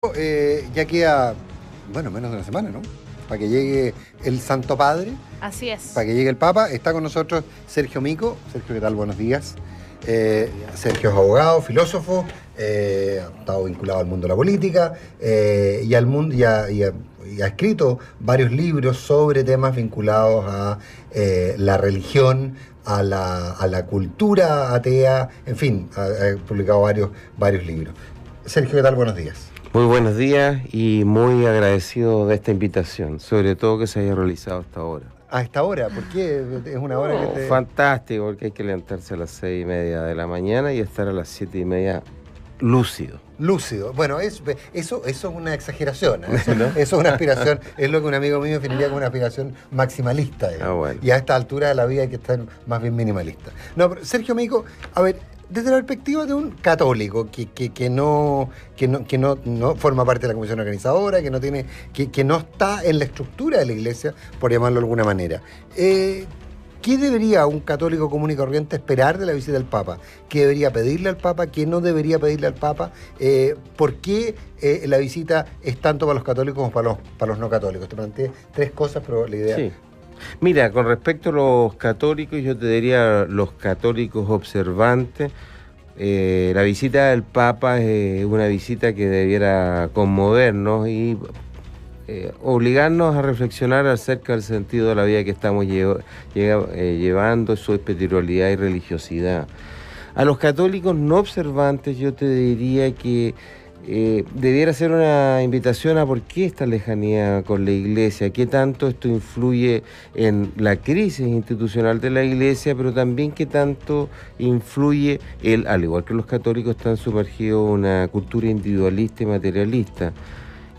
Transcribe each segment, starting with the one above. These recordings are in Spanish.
Ya queda, bueno, menos de una semana, ¿no? Para que llegue el Santo Padre, Así es. para que llegue el Papa. Está con nosotros Sergio Mico. Sergio, ¿qué tal? Buenos días. Sergio es abogado, filósofo, ha estado vinculado al mundo de la política y al mundo y ha escrito varios libros sobre temas vinculados a la religión, a la cultura atea, en fin, ha publicado varios libros. Sergio, ¿qué tal? Buenos días. Muy buenos días y muy agradecido de esta invitación, sobre todo que se haya realizado hasta ahora. A esta hora, ¿por qué? Es una hora que te... Fantástico, porque hay que levantarse a las 6:30 de la mañana y estar a las 7:30 lúcido. Lúcido. Bueno, eso es una exageración, ¿eh? ¿No? Eso es una aspiración, es lo que un amigo mío definiría como una aspiración maximalista, digamos. Bueno. Y a esta altura de la vida hay que estar más bien minimalista. No, pero Sergio Mico, a ver, desde la perspectiva de un católico que no forma parte de la comisión organizadora, que no está en la estructura de la iglesia, por llamarlo de alguna manera. ¿Qué debería un católico común y corriente esperar de la visita del Papa? ¿Qué debería pedirle al Papa? ¿Qué no debería pedirle al Papa? ¿Por qué la visita es tanto para los católicos como para los no católicos? Te planteé tres cosas, pero la idea... Sí. Mira, con respecto a los católicos, yo te diría los católicos observantes. La visita del Papa es una visita que debiera conmovernos y obligarnos a reflexionar acerca del sentido de la vida que estamos llevando, su espiritualidad y religiosidad. A los católicos no observantes yo te diría que debiera ser una invitación a por qué esta lejanía con la iglesia, qué tanto esto influye en la crisis institucional de la iglesia, pero también qué tanto influye al igual que los católicos, están sumergidos en una cultura individualista y materialista.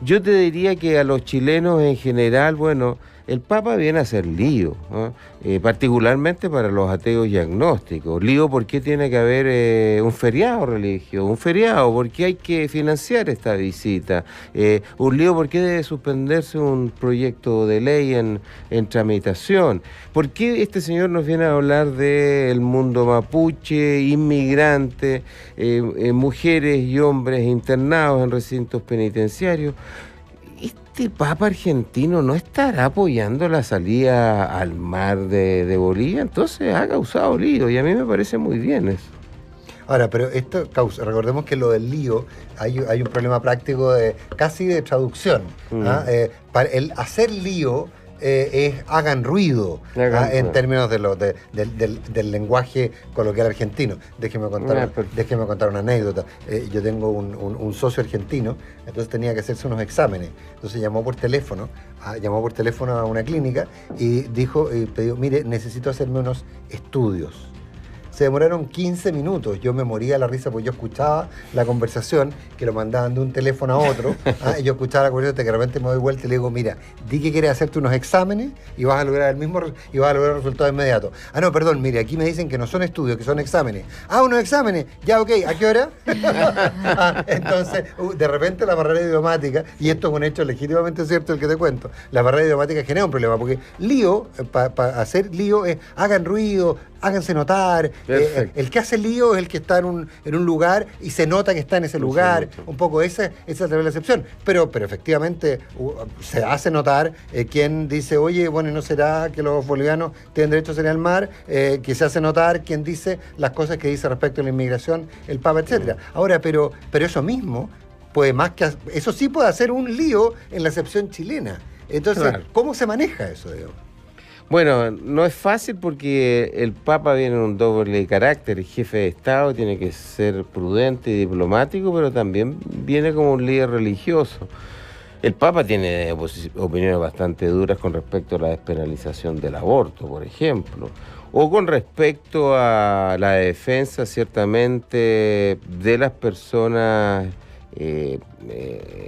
Yo te diría que a los chilenos en general, bueno, el Papa viene a hacer lío, ¿no? Particularmente para los ateos y agnósticos. Lío, ¿por qué tiene que haber un feriado religioso? Un feriado, ¿por qué hay que financiar esta visita? Un lío, ¿por qué debe suspenderse un proyecto de ley en tramitación? ¿Por qué este señor nos viene a hablar del mundo mapuche, inmigrante, mujeres y hombres internados en recintos penitenciarios? ¿Este Papa argentino no estará apoyando la salida al mar de Bolivia? Entonces ha causado lío y a mí me parece muy bien eso. Ahora, pero esto causa, recordemos que lo del lío, hay un problema práctico casi de traducción. ¿Ah? Para el hacer lío es hagan ruido, en términos del lenguaje coloquial argentino. Déjeme contar una anécdota. Yo tengo un socio argentino, entonces tenía que hacerse unos exámenes. Entonces llamó por teléfono a una clínica y pidió, mire, necesito hacerme unos estudios. Se demoraron 15 minutos, yo me moría de la risa porque yo escuchaba la conversación, que lo mandaban de un teléfono a otro, y yo escuchaba la conversación, que de repente me doy vuelta y le digo, mira, di que quieres hacerte unos exámenes y vas a lograr el resultado inmediato. No, perdón, mire, aquí me dicen que no son estudios, que son exámenes. Unos exámenes, ya, ok, ¿a qué hora? Entonces, de repente la barrera idiomática, y esto es un hecho legítimamente cierto el que te cuento, la barrera idiomática genera un problema, porque lío, para hacer lío es hagan ruido, háganse notar. El que hace lío es el que está en un lugar y se nota que está en ese lugar. Un poco esa es la excepción. Pero efectivamente se hace notar quien dice, oye, bueno, ¿no será que los bolivianos tienen derecho a salir al mar? Que se hace notar quien dice las cosas que dice respecto a la inmigración, el Papa, etcétera. Ahora, pero eso mismo, eso sí puede hacer un lío en la excepción chilena. Entonces, claro, ¿cómo se maneja eso, digamos? Bueno, no es fácil porque el Papa viene en un doble carácter, el jefe de Estado tiene que ser prudente y diplomático, pero también viene como un líder religioso. El Papa tiene opiniones bastante duras con respecto a la despenalización del aborto, por ejemplo, o con respecto a la defensa, ciertamente, de las personas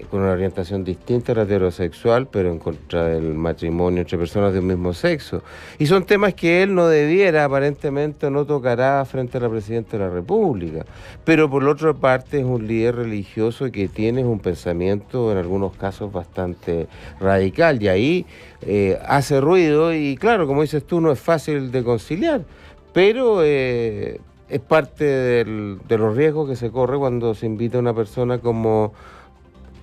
con una orientación distinta a la heterosexual, pero en contra del matrimonio entre personas de un mismo sexo. Y son temas que él no debiera, aparentemente, no tocará frente a la Presidenta de la República. Pero por la otra parte es un líder religioso que tiene un pensamiento, en algunos casos, bastante radical. Y ahí hace ruido y, claro, como dices tú, no es fácil de conciliar. Pero es parte de los riesgos que se corre cuando se invita a una persona como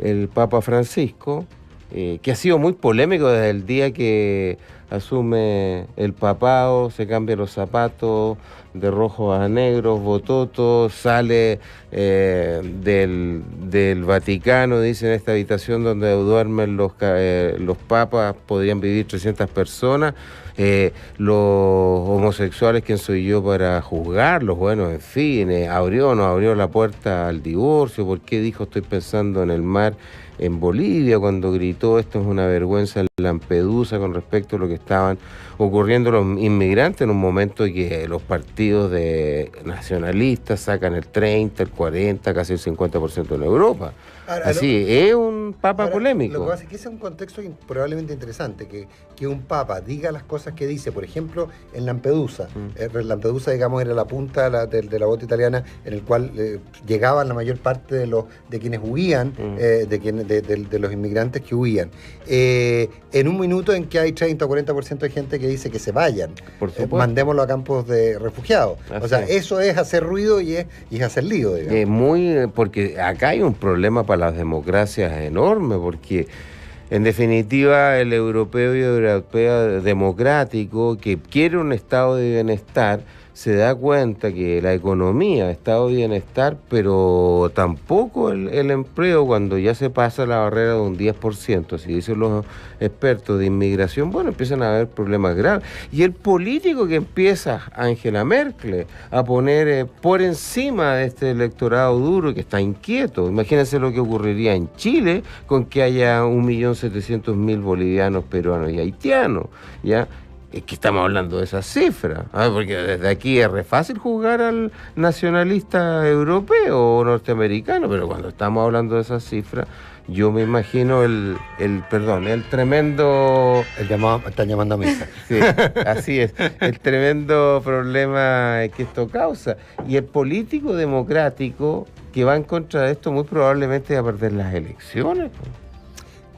el Papa Francisco, que ha sido muy polémico desde el día que asume el papado, se cambia los zapatos de rojo a negro, bototo, sale del Vaticano, dice en esta habitación donde duermen los papas podrían vivir 300 personas, los homosexuales, ¿quién soy yo para juzgarlos? Bueno, en fin, abrió o no abrió la puerta al divorcio, ¿por qué dijo estoy pensando en el mar en Bolivia cuando gritó esto es una vergüenza en Lampedusa con respecto a lo que estaban ocurriendo los inmigrantes en un momento que los partidos de nacionalistas sacan el 30, el 40, casi el 50% en Europa? Así, es un papa polémico. Lo que pasa es que ese es un contexto probablemente interesante, que un papa diga las cosas que dice, por ejemplo, en Lampedusa. Lampedusa, digamos, era la punta de la bota italiana en el cual llegaban la mayor parte de quienes huían, de los inmigrantes que huían. En un minuto en que hay 30 o 40% de gente que dice que se vayan, mandémoslo a campos de refugiados. Así, o sea, eso es hacer ruido y es hacer lío, digamos. Porque acá hay un problema para las democracias enorme, porque en definitiva el europeo y europeo democrático que quiere un estado de bienestar se da cuenta que la economía, estado de bienestar, pero tampoco el empleo, cuando ya se pasa la barrera de un 10%, si dicen los expertos de inmigración, bueno, empiezan a haber problemas graves. Y el político que empieza, Angela Merkel, a poner por encima de este electorado duro que está inquieto. Imagínense lo que ocurriría en Chile con que haya 1.700.000 bolivianos, peruanos y haitianos, ¿ya? Es que estamos hablando de esa cifra, porque desde aquí es re fácil juzgar al nacionalista europeo o norteamericano, pero cuando estamos hablando de esa cifra, yo me imagino el tremendo... Están llamando a misa. Sí, así es, el tremendo problema que esto causa. Y el político democrático que va en contra de esto muy probablemente va a perder las elecciones, pues.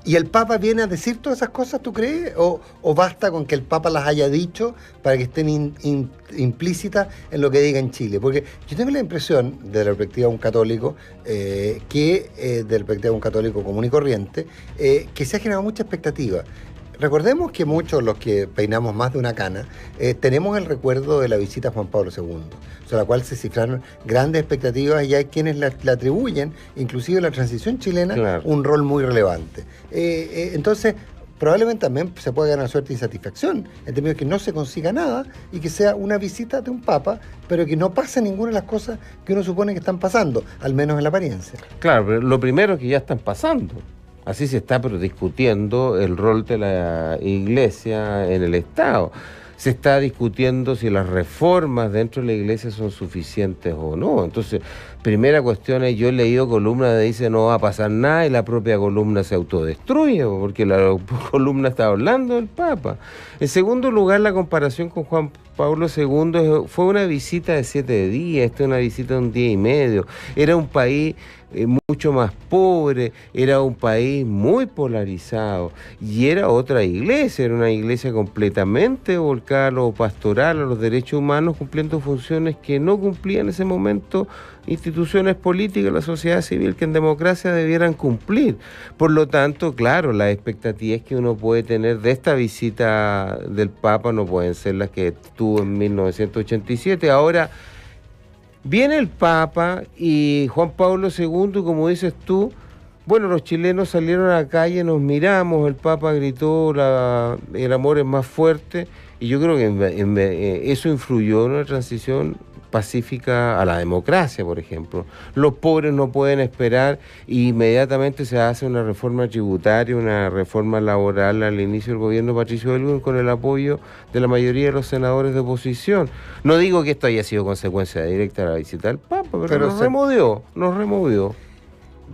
¿Y el Papa viene a decir todas esas cosas, tú crees? ¿O basta con que el Papa las haya dicho para que estén implícitas en lo que diga en Chile? Porque yo tengo la impresión, desde la perspectiva de un católico, desde la perspectiva de un católico común y corriente, que se ha generado mucha expectativa. Recordemos que muchos, los que peinamos más de una cana, tenemos el recuerdo de la visita a Juan Pablo II, sobre la cual se cifraron grandes expectativas y hay quienes le atribuyen, inclusive en la transición chilena, claro, un rol muy relevante. Entonces, probablemente también se pueda ganar suerte y satisfacción, en términos de que no se consiga nada y que sea una visita de un papa, pero que no pase ninguna de las cosas que uno supone que están pasando, al menos en la apariencia. Claro, pero lo primero es que ya están pasando. Así se está pero discutiendo el rol de la Iglesia en el Estado. Se está discutiendo si las reformas dentro de la Iglesia son suficientes o no. Entonces, primera cuestión es, yo he leído columnas que dicen no va a pasar nada y la propia columna se autodestruye, porque la columna está hablando del Papa. En segundo lugar, la comparación con Juan Pablo II fue una visita de 7 días, esta es una visita de 1 día y medio. Era un país mucho más pobre, era un país muy polarizado y era otra iglesia, era una iglesia completamente volcada a lo pastoral, a los derechos humanos, cumpliendo funciones que no cumplían en ese momento instituciones políticas, la sociedad civil, que en democracia debieran cumplir. Por lo tanto, claro, las expectativas que uno puede tener de esta visita del Papa no pueden ser las que tuvo en 1987. Ahora, viene el Papa y Juan Pablo II, como dices tú, bueno, los chilenos salieron a la calle, nos miramos, el Papa gritó, el amor es más fuerte, y yo creo que eso influyó en una transición pacífica a la democracia, por ejemplo. Los pobres no pueden esperar y inmediatamente se hace una reforma tributaria, una reforma laboral al inicio del gobierno de Patricio Aylwin con el apoyo de la mayoría de los senadores de oposición. No digo que esto haya sido consecuencia directa de la visita del Papa, pero nos removió.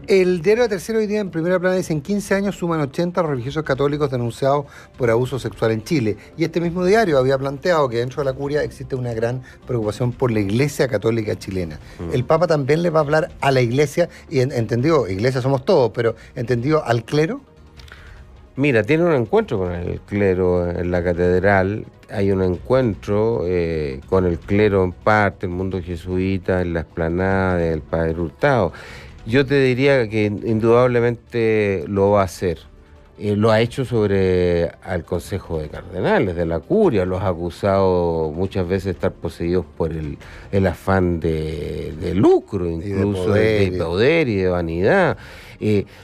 El diario Tercero hoy día en primera plana dice: en 15 años suman 80 religiosos católicos denunciados por abuso sexual en Chile. Y este mismo diario había planteado que dentro de la curia existe una gran preocupación por la Iglesia Católica chilena. El Papa también le va a hablar a la Iglesia, y entendido, Iglesia somos todos, pero entendido al clero. Mira, tiene un encuentro con el clero en la catedral, hay un encuentro con el clero en parte, el mundo jesuita, en la explanada del Padre Hurtado. Yo te diría que indudablemente lo va a hacer. Lo ha hecho sobre al Consejo de Cardenales, de la Curia, los ha acusado muchas veces de estar poseídos por el afán de lucro, incluso de poder y de vanidad.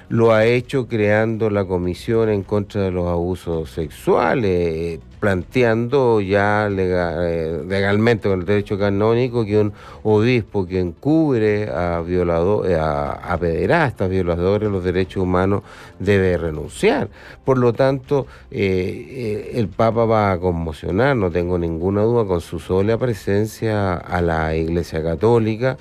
Lo ha hecho creando la comisión en contra de los abusos sexuales, planteando ya legalmente con el derecho canónico que un obispo que encubre a pederastas, violadores de los derechos humanos, debe renunciar. Por lo tanto, el Papa va a conmocionar, no tengo ninguna duda, con su sola presencia a la Iglesia Católica,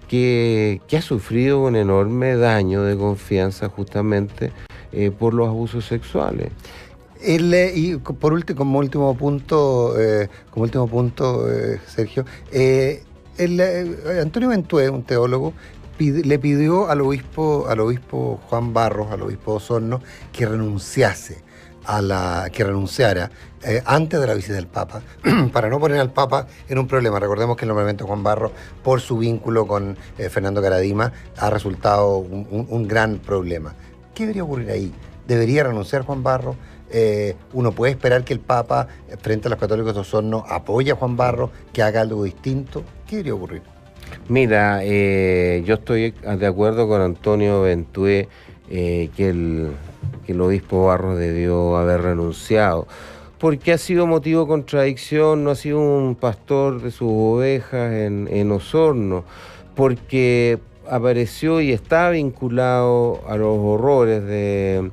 que ha sufrido un enorme daño de confianza justamente por los abusos sexuales. Y por último, como último punto, Sergio, Antonio Ventué, un teólogo, le pidió al obispo Juan Barros, al obispo de Osorno, que renunciara antes de la visita del Papa, para no poner al Papa en un problema. Recordemos que el nombramiento de Juan Barros, por su vínculo con Fernando Karadima, ha resultado un gran problema. ¿Qué debería ocurrir ahí? ¿Debería renunciar Juan Barros? Uno puede esperar que el Papa, frente a los católicos de Osorno, apoye a Juan Barros, que haga algo distinto. ¿Qué debería ocurrir? Mira, yo estoy de acuerdo con Antonio Ventué que el obispo Barros debió haber renunciado, porque ha sido motivo de contradicción, no ha sido un pastor de sus ovejas en Osorno, porque apareció y está vinculado a los horrores de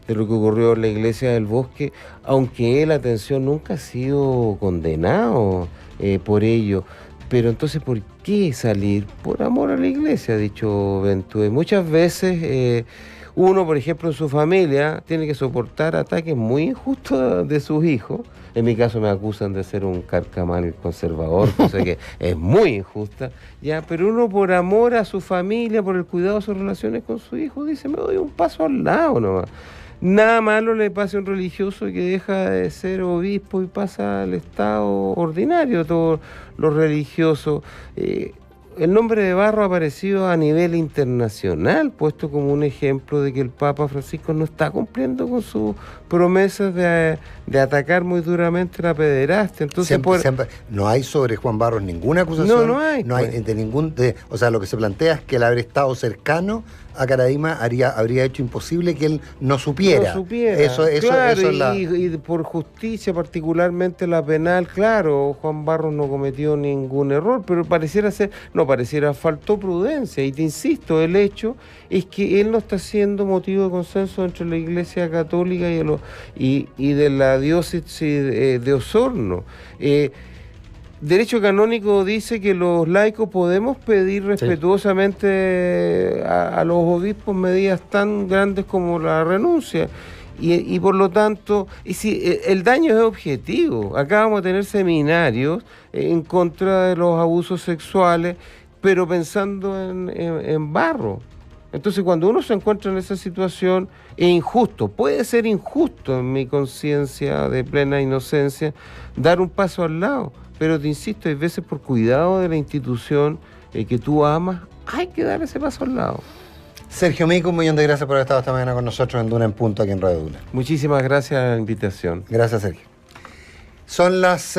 lo que ocurrió en la iglesia del Bosque, aunque él, atención, nunca ha sido condenado por ello. Pero entonces, ¿por qué salir? Por amor a la iglesia, ha dicho Ventué. Muchas veces uno, por ejemplo, en su familia, tiene que soportar ataques muy injustos de sus hijos. En mi caso me acusan de ser un carcamal conservador, cosa que es muy injusta. Ya, pero uno, por amor a su familia, por el cuidado de sus relaciones con su hijo, dice, me doy un paso al lado nomás. Nada malo le pasa a un religioso que deja de ser obispo y pasa al estado ordinario. Todos los religiosos. El nombre de Barros ha aparecido a nivel internacional, puesto como un ejemplo de que el Papa Francisco no está cumpliendo con sus promesas de atacar muy duramente la pederastia. Entonces, siempre, no hay sobre Juan Barros ninguna acusación. No hay. No hay de ningún. O sea, lo que se plantea es que el haber estado cercano a Karadima habría hecho imposible que él no supiera. Eso y por justicia, particularmente la penal, claro, Juan Barros no cometió ningún error, pero faltó prudencia. Y te insisto, el hecho es que él no está siendo motivo de consenso entre la Iglesia Católica y de la diócesis de Osorno. Derecho canónico dice que los laicos podemos pedir respetuosamente a los obispos medidas tan grandes como la renuncia. Y por lo tanto, el daño es objetivo. Acá vamos a tener seminarios en contra de los abusos sexuales, pero pensando en Barros. Entonces, cuando uno se encuentra en esa situación, es injusto, puede ser injusto en mi conciencia de plena inocencia, dar un paso al lado. Pero te insisto, hay veces por cuidado de la institución que tú amas, hay que dar ese paso al lado. Sergio Mico, un millón de gracias por haber estado esta mañana con nosotros en Duna en Punto, aquí en Radio Duna. Muchísimas gracias a la invitación. Gracias, Sergio. Son las